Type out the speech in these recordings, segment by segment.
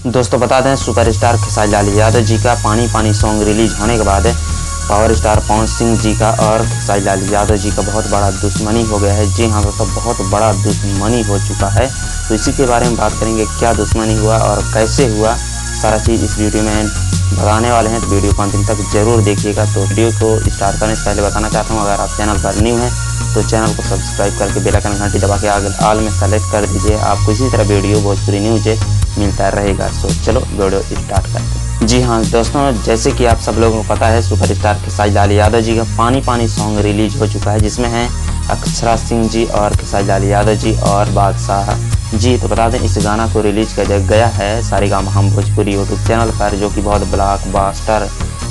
दोस्तों बता दें, सुपरस्टार खेसारी लाल यादव जी का पानी पानी सॉन्ग रिलीज होने के बाद पावर स्टार पवन सिंह जी का और खेसारी लाल यादव जी का बहुत बड़ा दुश्मनी हो गया है। जी हाँ दोस्तों, बहुत बड़ा दुश्मनी हो चुका है। तो इसी के बारे में बात करेंगे, क्या दुश्मनी हुआ और कैसे हुआ, सारा चीज़ इस वीडियो में बताने वाले हैं। तो वीडियो को अंतिम तक जरूर देखिएगा। तो वीडियो को स्टार्ट करने से पहले बताना चाहता हूँ, अगर आप चैनल पर न्यू हैं तो चैनल को सब्सक्राइब करके बेल आइकन घंटी दबा के ऑल में सेलेक्ट कर दीजिए। आपको इसी तरह वीडियो भोजपुरी न्यूज मिलता रहेगा। सो चलो वीडियो स्टार्ट करते हैं। जी हाँ दोस्तों, जैसे कि आप सब लोगों को पता है, सुपरस्टार खेसारी लाल यादव जी का पानी पानी सॉन्ग रिलीज हो चुका है, जिसमें हैं अक्षरा सिंह जी और खेसारी लाल यादव जी और बादशाह जी। तो बता दें, इस गाना को रिलीज किया गया है सारेगामा हम भोजपुरी यूट्यूब चैनल पर, जो कि बहुत ब्लॉकबस्टर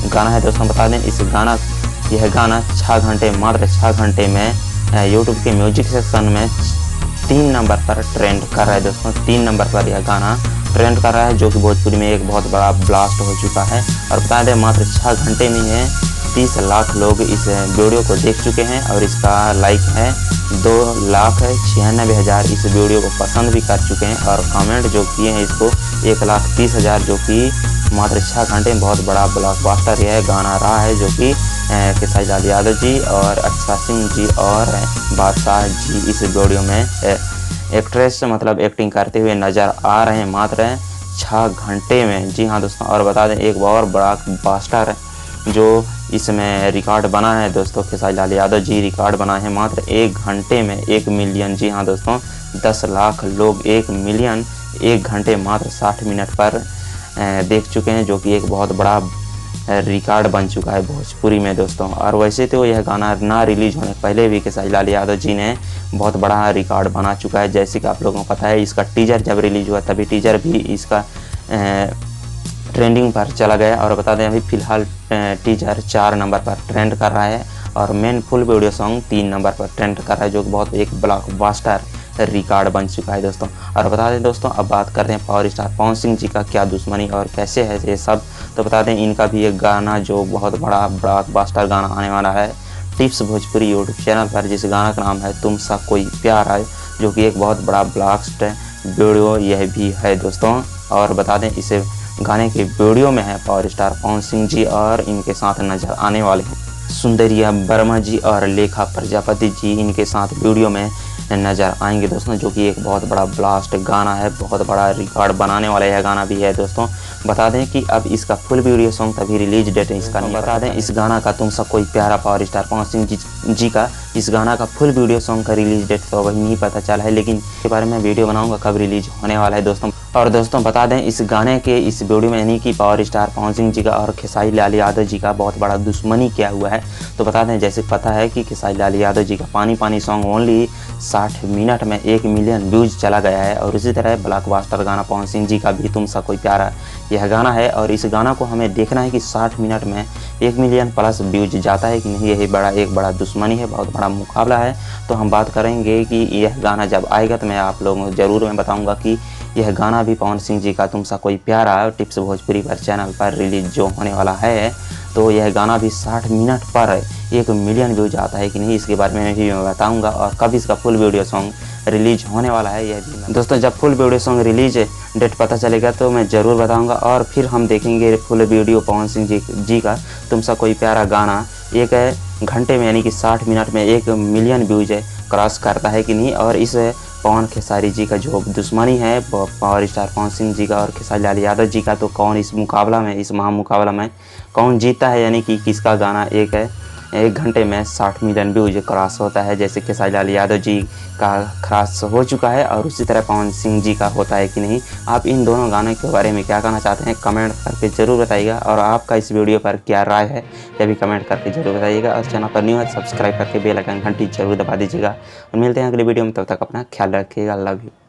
गाना है। दोस्तों बता दें, यह गाना 6 घंटे, मात्र 6 घंटे में यूट्यूब के म्यूजिक सेक्शन में 3 नंबर पर ट्रेंड कर रहा है। दोस्तों 3 नंबर पर यह गाना ट्रेंड कर रहा है, जो कि भोजपुरी में एक बहुत बड़ा ब्लास्ट हो चुका है। और बता दें, मात्र 6 घंटे में है 30 लाख लोग इस वीडियो को देख चुके हैं और इसका लाइक है 2,96,000। इस वीडियो को पसंद भी कर चुके हैं और कमेंट जो किए हैं इसको 1,30,000, जो कि मात्र 6 घंटे में बहुत बड़ा ब्लॉकबस्टर यह गाना रहा है, जो कि खेसारी लाल यादव जी और अक्षरा सिंह जी और बादशाह जी इस वीडियो में एक्ट्रेस मतलब एक्टिंग करते हुए नज़र आ रहे हैं, मात्र 6 घंटे में। जी हाँ दोस्तों, और बता दें, एक और बड़ा ब्लॉकबस्टर जो इसमें रिकॉर्ड बना है दोस्तों, खेसारी लाल यादव जी रिकॉर्ड बनाए हैं मात्र 1 घंटे में 1 मिलियन। जी हाँ दोस्तों, 10 लाख लोग 1 मिलियन 1 घंटे मात्र 60 मिनट पर देख चुके हैं, जो कि एक बहुत बड़ा रिकॉर्ड बन चुका है भोजपुरी में दोस्तों। और वैसे तो यह गाना ना रिलीज होने पहले भी खेसारी लाल यादव जी ने बहुत बड़ा रिकॉर्ड बना चुका है। जैसे कि आप लोगों को पता है, इसका टीजर जब रिलीज हुआ तभी टीजर भी इसका ट्रेंडिंग पर चला गया। और बता दें, अभी फ़िलहाल टीजर 4 नंबर पर ट्रेंड कर रहा है और main full video song 3 number पर ट्रेंड कर रहा है, जो कि बहुत एक ब्लॉकबस्टर रिकॉर्ड बन चुका है दोस्तों। और बता दें दोस्तों, अब बात करते हैं पावर स्टार पवन सिंह जी का क्या दुश्मनी और कैसे है ये सब। तो बता दें, इनका भी एक गाना जो बहुत बड़ा ब्लॉकबस्टर गाना आने वाला है टिप्स भोजपुरी यूट्यूब चैनल पर, जिस गाना का नाम है तुमसा कोई प्यार है, जो कि एक बहुत बड़ा ब्लास्ट वीडियो यह भी है दोस्तों। और बता दें, इसे गाने के वीडियो में है पावर स्टार पवन सिंह जी और इनके साथ नजर आने वाले हैं सुंदरिया वर्मा जी और लेखा प्रजापति जी इनके साथ वीडियो में नज़र आएंगे दोस्तों, जो कि एक बहुत बड़ा ब्लास्ट गाना है, बहुत बड़ा रिकॉर्ड बनाने वाला यह गाना भी है दोस्तों। बता दें कि अब इसका फुल वीडियो सॉन्ग तभी रिलीज डेट है इसका नहीं बता दें। इस गाना का तुमसा कोई प्यारा पावर स्टार पवन सिंह जी का इस गाना का फुल वीडियो सॉन्ग का रिलीज डेट तो वही नहीं पता चला है, लेकिन इसके बारे में वीडियो बनाऊंगा कब रिलीज होने वाला है दोस्तों। और दोस्तों बता दें, इस गाने के इस वीडियो में यानी कि पावर स्टार पवन सिंह जी का और खेसारी लाल यादव जी का बहुत बड़ा दुश्मनी किया हुआ है। तो बता दें, जैसे पता है कि खेसारी लाल यादव जी का पानी पानी सॉन्ग ओनली 60 मिनट में 1 मिलियन व्यूज चला गया है। और इसी तरह ब्लॉकबस्टर गाना पवन सिंह जी का भी तुमसा कोई प्यारा यह गाना है, और इस गाना को हमें देखना है कि 60 मिनट में 1 मिलियन प्लस व्यूज जाता है कि नहीं। यही एक बड़ा दुश्मनी है, बहुत बड़ा मुकाबला है। तो हम बात करेंगे कि यह गाना जब आएगा तो मैं आप लोगों को ज़रूर मैं बताऊंगा कि यह गाना भी पवन सिंह जी का तुमसा कोई प्यारा टिप्स भोजपुरी पर चैनल पर रिलीज जो होने वाला है, तो यह गाना भी 60 मिनट पर 1 मिलियन व्यूज आता है कि नहीं, इसके बारे में भी मैं बताऊंगा। और कब इसका फुल वीडियो सॉन्ग रिलीज होने वाला है यह भी दोस्तों, जब full video song release date पता चलेगा तो मैं ज़रूर बताऊंगा। और फिर हम देखेंगे फुल वीडियो पवन सिंह जी का तुमसा कोई प्यारा गाना 1 घंटे में यानी कि 60 मिनट में 1 मिलियन व्यूज क्रॉस करता है कि नहीं। और इस पवन खेसारी जी का जो दुश्मनी है पावर स्टार पवन सिंह जी का और खेसारी लाल यादव जी का, तो कौन इस मुकाबला में, इस महामुकाबला में कौन जीतता है, यानी कि किसका गाना 1 घंटे में 60 मिलियन व्यूज क्रॉस होता है। जैसे खेसारी लाल यादव जी का क्रॉस हो चुका है और उसी तरह पवन सिंह जी का होता है कि नहीं। आप इन दोनों गानों के बारे में क्या कहना चाहते हैं, कमेंट करके ज़रूर बताइएगा। और आपका इस वीडियो पर क्या राय है यह भी कमेंट करके ज़रूर बताइएगा। और चैनल पर न्यू है सब्सक्राइब करके बेल आइकन घंटी जरूर दबा दीजिएगा। और मिलते हैं अगले वीडियो में, तब तक अपना ख्याल रखिएगा। Love you.